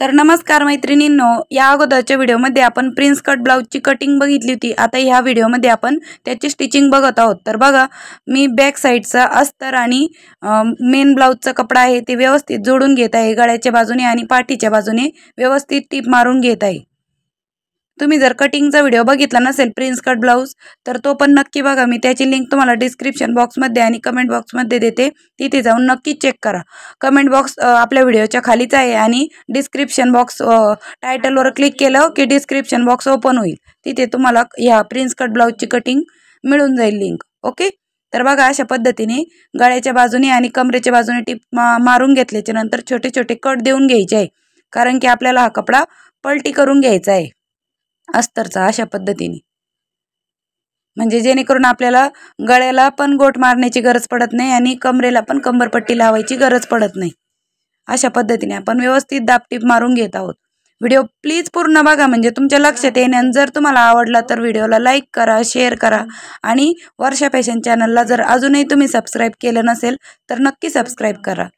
तर नमस्कार मैत्रिणींनो, या अगोदरच्या व्हिडिओमध्ये आपण प्रिन्स कट ब्लाउजची कटिंग बघितली होती। आता ह्या व्हिडिओमध्ये आपण त्याची स्टिचिंग बघत आहोत। तर बघा, मी बॅक साइडचा अस्तर आणि मेन ब्लाउजचा कपडा आहे ते व्यवस्थित जोडून घेत आहे। गळ्याच्या बाजूने आणि पाठीच्या बाजूने व्यवस्थित टिप मारून घेत आहे। तुम्ही जर कटिंगचा व्हिडिओ बघितला नसेल प्रिन्स कट ब्लाउज तर तो पण नक्की बघा। मी त्याची लिंक तुम्हाला डिस्क्रिप्शन बॉक्समध्ये आणि कमेंट बॉक्समध्ये देते, तिथे जाऊन नक्की चेक करा। कमेंट बॉक्स आपल्या व्हिडिओच्या खालीच आहे आणि डिस्क्रिप्शन बॉक्स टायटलवर क्लिक केलं की डिस्क्रिप्शन बॉक्स ओपन होईल, तिथे तुम्हाला ह्या प्रिन्स कट ब्लाउजची कटिंग मिळून जाईल लिंक। ओके, तर बघा अशा पद्धतीने गळ्याच्या बाजूने आणि कमरेच्या बाजूने टिप मारून घेतल्याच्या नंतर छोटे छोटे कट देऊन घ्यायचे आहे, कारण की आपल्याला हा कपडा पलटी करून घ्यायचा आहे अस्तरचा अशा पद्धतीने, म्हणजे जेणेकरून आपल्याला गळ्याला पण गोट मारण्याची गरज पडत नाही आणि कमरेला पण कंबरपट्टी लावायची गरज पडत नाही। अशा पद्धतीने आपण व्यवस्थित दाबटीप मारून घेत आहोत। व्हिडिओ प्लीज पूर्ण बघा म्हणजे तुमच्या लक्षात येईल। आणि जर तुम्हाला आवडला तर व्हिडिओला लाईक करा, शेअर करा आणि वर्षा फॅशन चॅनलला जर अजूनही तुम्ही सबस्क्राईब केलं नसेल तर नक्की सबस्क्राईब करा।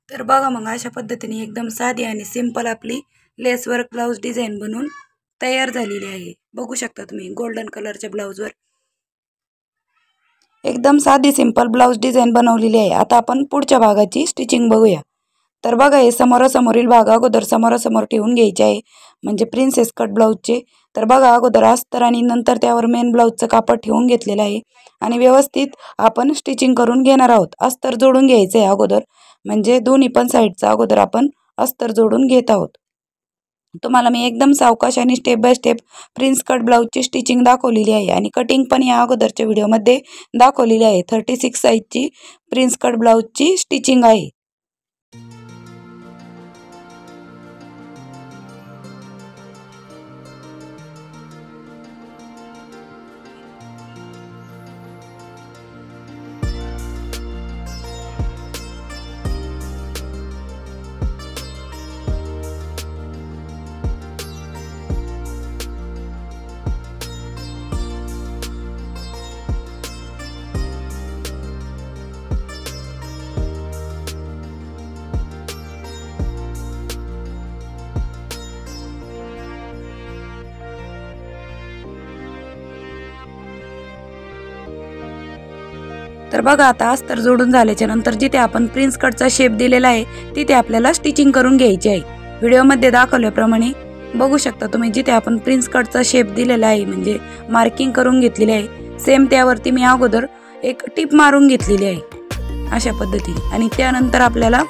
तर बघा मग अशा पद्धतीने एकदम साधी आणि सिंपल आपली लेस वर्क ब्लाउज डिझाइन बनवून तयार झालेली आहे। बघू शकता तुम्ही गोल्डन कलरच्या ब्लाउजवर एकदम साधी सिंपल ब्लाउज डिझाइन बनवलेली आहे। आता आपण पुढच्या भागाची स्टिचिंग बघूया। तर बघा, हे समोरासमोरील भाग अगोदर समोरासमोर ठेवून घ्यायचे आहे, म्हणजे प्रिन्सेस कट ब्लाउजचे। तर बघा, अगोदर अस्तर आणि नंतर त्यावर मेन ब्लाउजचं कापड ठेवून घेतलेलं आहे आणि व्यवस्थित आपण स्टिचिंग करून घेणार आहोत। अस्तर जोडून घ्यायचं आहे अगोदर, म्हणजे दोन्ही पण साईडचा अगोदर आपण अस्तर जोडून घेत आहोत। तुम्हाला मी एकदम सावकाश आणि step by step prince cut ब्लाउजची स्टिचिंग दाखवलेली आहे आणि कटिंग पण या अगोदरच्या व्हिडिओमध्ये दाखवलेली आहे। 36 साईजची प्रिन्स कट ब्लाउजची स्टिचिंग आहे। तर बघा आता अस्तर जोडून झाल्याच्या नंतर जिथे आपण प्रिन्स कटचा शेप दिलेला आहे तिथे आपल्याला स्टिचिंग करून घ्यायची आहे. व्हिडिओमध्ये दाखवल्याप्रमाणे बघू शकता तुम्ही, जिथे आपण प्रिन्स कटचा शेप दिलेला आहे म्हणजे मार्किंग करून घेतलेली आहे, सेम त्यावरती मी अगोदर एक टिप मारून घेतलेली आहे अशा पद्धतीने. आणि त्यानंतर आपल्याला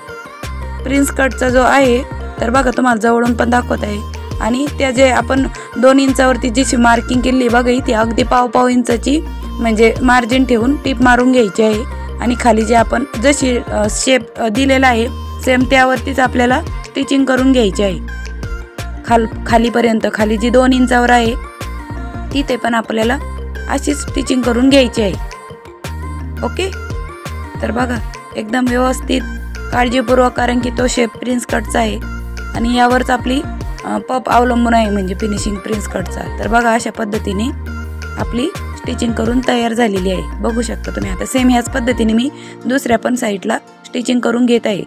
प्रिन्स कटचा जो आहे तर बघा तुम्हाला जवळून पण दाखवत आहे, आणि त्या जे आपण 2 इंचावरती जी मार्किंग केली बघा इथे अगदी पाव इंचाची म्हणजे मार्जिन ठेवून टिप मारून घ्यायची आहे. आणि खाली जे आपण जशी शेप दिलेला आहे सेम त्यावरतीच आपल्याला स्टिचिंग करून घ्यायची आहे. खालीपर्यंत खाली जी 2 इंचावर आहे तिथे पण आपल्याला अशीच स्टिचिंग करून घ्यायची आहे. ओके, तर बघा एकदम व्यवस्थित काळजीपूर्वक, कारण की तो शेप प्रिन्स कटचा आहे आणि यावरच आपली पप अवलंबून आहे म्हणजे फिनिशिंग प्रिन्स कटचा. तर बघा अशा पद्धतीने आपली स्टिचिंग करून तयार झालेली आहे. बघू शकता तुम्ही. आता सेम ह्याच पद्धतीने मी दुसऱ्या पण साईडला स्टिचिंग करून घेत आहे.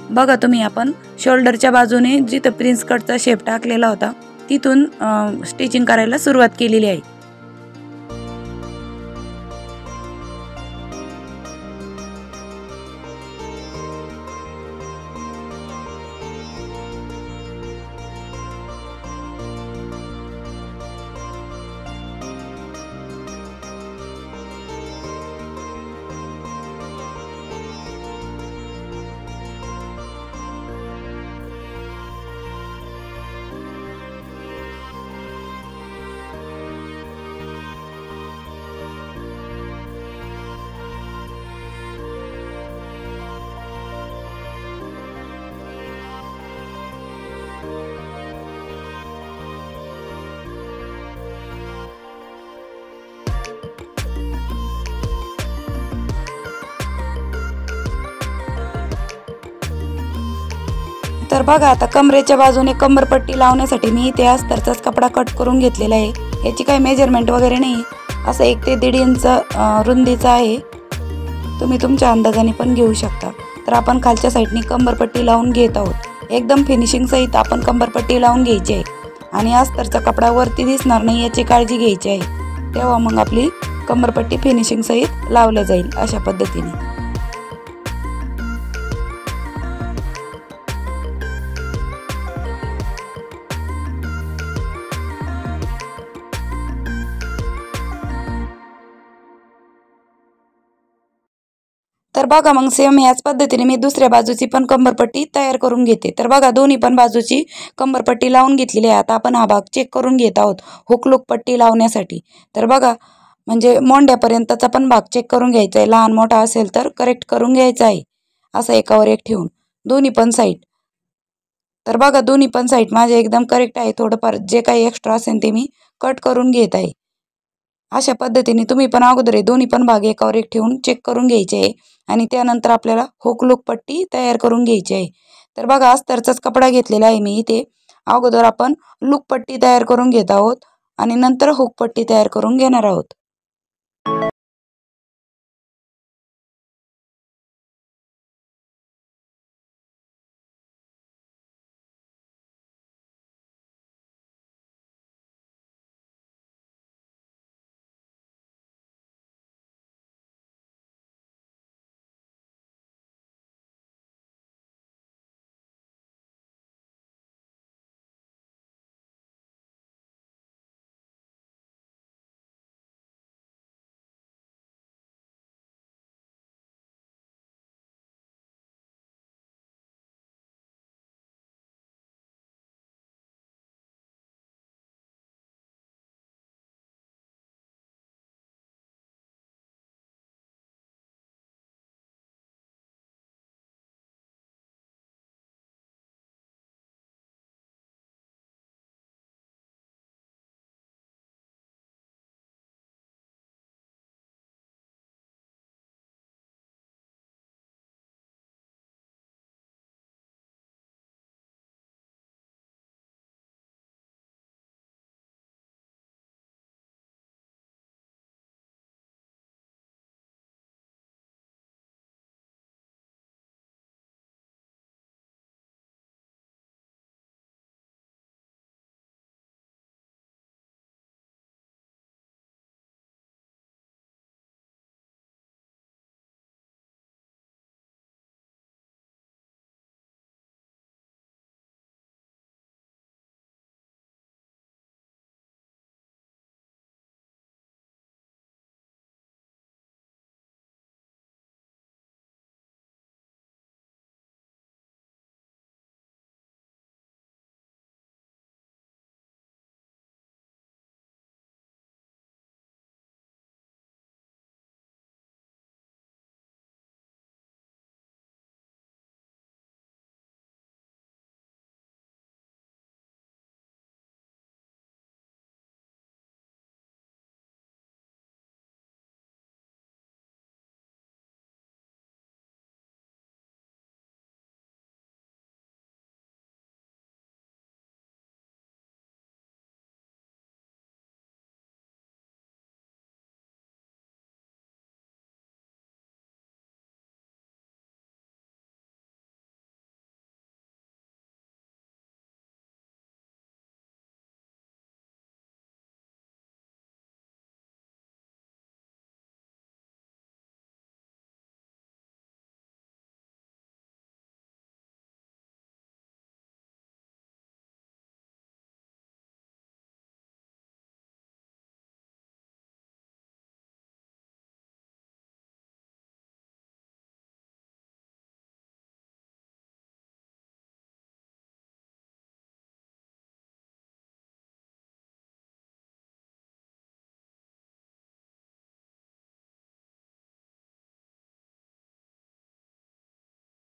बघा तुम्ही, आपण शोल्डरच्या बाजूने जिथं प्रिन्स कटचा शेप टाकलेला होता तिथून स्टिचिंग करायला सुरुवात केलेली आहे. तर बघा आता कमरेच्या बाजूने कंबरपट्टी लावण्यासाठी मी इथे अस्तरचाच कपडा कट करून घेतलेला आहे. याची काही मेजरमेंट वगैरे नाही, असं 1 ते 1.5 इंच रुंदीचा आहे. तुम्ही तुमच्या अंदाजाने पण घेऊ शकता. तर आपण खालच्या साईडने कंबरपट्टी लावून घेत आहोत. एकदम फिनिशिंग सहित आपण कंबरपट्टी लावून घ्यायची आहे आणि अस्तरचा कपडा वरती दिसणार नाही याची काळजी घ्यायची आहे. तेव्हा मग आपली कंबरपट्टी फिनिशिंग सहित लावल्या जाईल अशा पद्धतीने. तर बघा मग सेम याच पद्धतीने मी दुसऱ्या बाजूची पण कंबरपट्टी तयार करून घेते. तर बघा दोन्ही पण बाजूची कंबरपट्टी लावून घेतलेली आहे. आता आपण हा भाग चेक करून घेत आहोत हुकलूक पट्टी लावण्यासाठी. तर बघा म्हणजे मोंड्यापर्यंतचा पण भाग चेक करून घ्यायचा आहे. लहान मोठा असेल तर करेक्ट करून घ्यायचा आहे असं एकावर एक ठेवून दोन्ही पण साईड. तर बघा दोन्ही पण साईड माझे एकदम करेक्ट आहे. थोडंफार जे काही एक्स्ट्रा असेल ते मी कट करून घेत आहे. अशा पद्धतीने तुम्ही पण अगोदर दोन्ही पण भाग एकावर एक ठेवून चेक करून घ्यायचे आहे आणि त्यानंतर आपल्याला हुकलूक पट्टी तयार करून घ्यायची आहे. तर बघा अस्तरचाच कपडा घेतलेला आहे मी इथे. अगोदर आपण लूक पट्टी तयार करून घेत आहोत आणि नंतर हुक पट्टी तयार करून घेणार आहोत.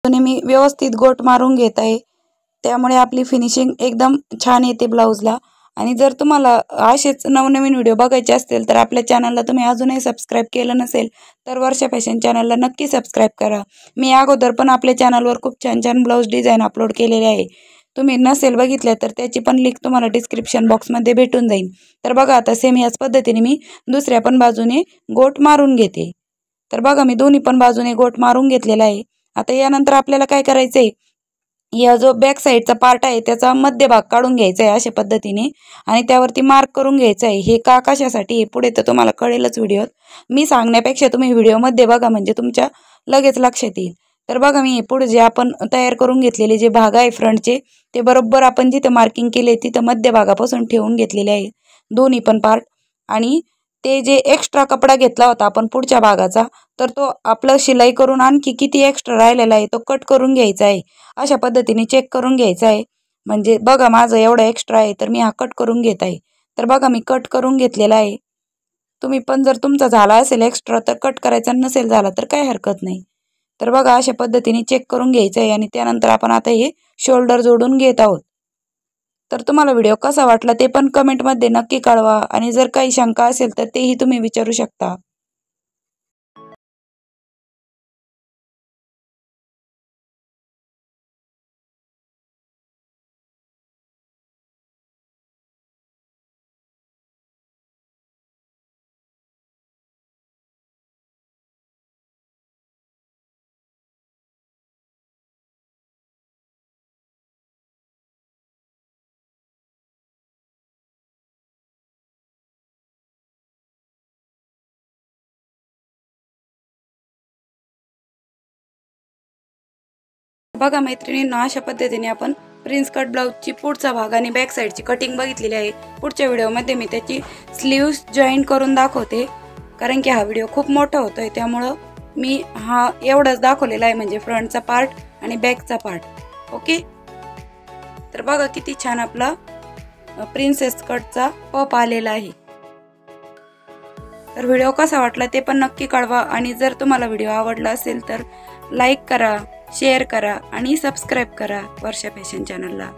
मी व्यवस्थित गोट मारून घेत आहे, त्यामुळे आपली फिनिशिंग एकदम छान येते ब्लाऊजला। आणि जर तुम्हाला असेच नवनवीन व्हिडिओ बघायचे असतील तर आपल्या चॅनलला तुम्ही अजूनही सबस्क्राईब केलं नसेल तर वर्षा फॅशन चॅनलला नक्की सबस्क्राईब करा। मी अगोदर पण आपल्या चॅनलवर खूप छान छान ब्लाऊज डिझाईन अपलोड केलेले आहे, तुम्ही नसेल बघितले तर त्याची पण लिंक तुम्हाला डिस्क्रिप्शन बॉक्समध्ये भेटून जाईल। तर बघा आता सेम याच पद्धतीने मी दुसऱ्या पण बाजूने गोट मारून घेते। तर बघा मी दोन्ही पण बाजूने गोट मारून घेतलेला आहे। आता यानंतर आपल्याला काय करायचं आहे, या जो बॅक साईडचा पार्ट आहे त्याचा मध्यभाग काढून घ्यायचा आहे अशा पद्धतीने आणि त्यावरती मार्क करून घ्यायचं आहे। हे का कशासाठी हे पुढे तर तुम्हाला कळेलच व्हिडिओत, मी सांगण्यापेक्षा तुम्ही व्हिडिओमध्ये बघा म्हणजे तुमच्या लगेच लक्षात येईल। तर बघा मी पुढे जे आपण तयार करून घेतलेले जे भाग आहे फ्रंटचे ते बरोबर आपण जिथे मार्किंग केले तिथं मध्यभागापासून ठेवून घेतलेले आहे दोन्ही पण पार्ट। आणि ते जे एक्स्ट्रा कपडा घेतला होता आपण पुढच्या भागाचा तर तो आपलं शिलाई करून आणखी किती एक्स्ट्रा राहिलेला आहे तो कट करून घ्यायचा आहे। अशा पद्धतीने चेक करून घ्यायचा आहे, म्हणजे बघा माझं एवढा एक्स्ट्रा आहे तर मी हा कट करून घेत आहे। तर बघा मी कट करून घेतलेला आहे, तुम्ही पण जर तुमचा झाला असेल एक्स्ट्रा तर कट करायचा, नसेल झाला तर काही हरकत नाही। तर बघा अशा पद्धतीने चेक करून घ्यायचं आहे आणि त्यानंतर आपण आता हे शोल्डर जोडून घेत आहोत। तर तुम्हाला व्हिडिओ कसा वाटला ते पण कमेंटमध्ये नक्की कळवा आणि जर काही शंका असेल तर तेही तुम्ही विचारू शकता। बघा मैत्रिणींनो, अशा पद्धतीने आपण प्रिन्स कट ब्लाउजची पुढचा भाग आणि बॅक साईडची कटिंग बघितलेली आहे। पुढच्या व्हिडिओमध्ये मी त्याची स्लीव्स जॉईन करून दाखवते, कारण की हा व्हिडिओ खूप मोठा होतोय त्यामुळं मी हा एवढाच दाखवलेला आहे, म्हणजे फ्रंटचा पार्ट आणि बॅकचा पार्ट। ओके, तर बघा किती छान आपला प्रिन्सेस कटचा पप आलेला आहे। तर व्हिडिओ कसा वाटला ते पण नक्की कळवा आणि जर तुम्हाला व्हिडिओ आवडला असेल तर लाईक करा, शेअर करा आणि सबस्क्राईब करा वर्षा फॅशन चॅनलला।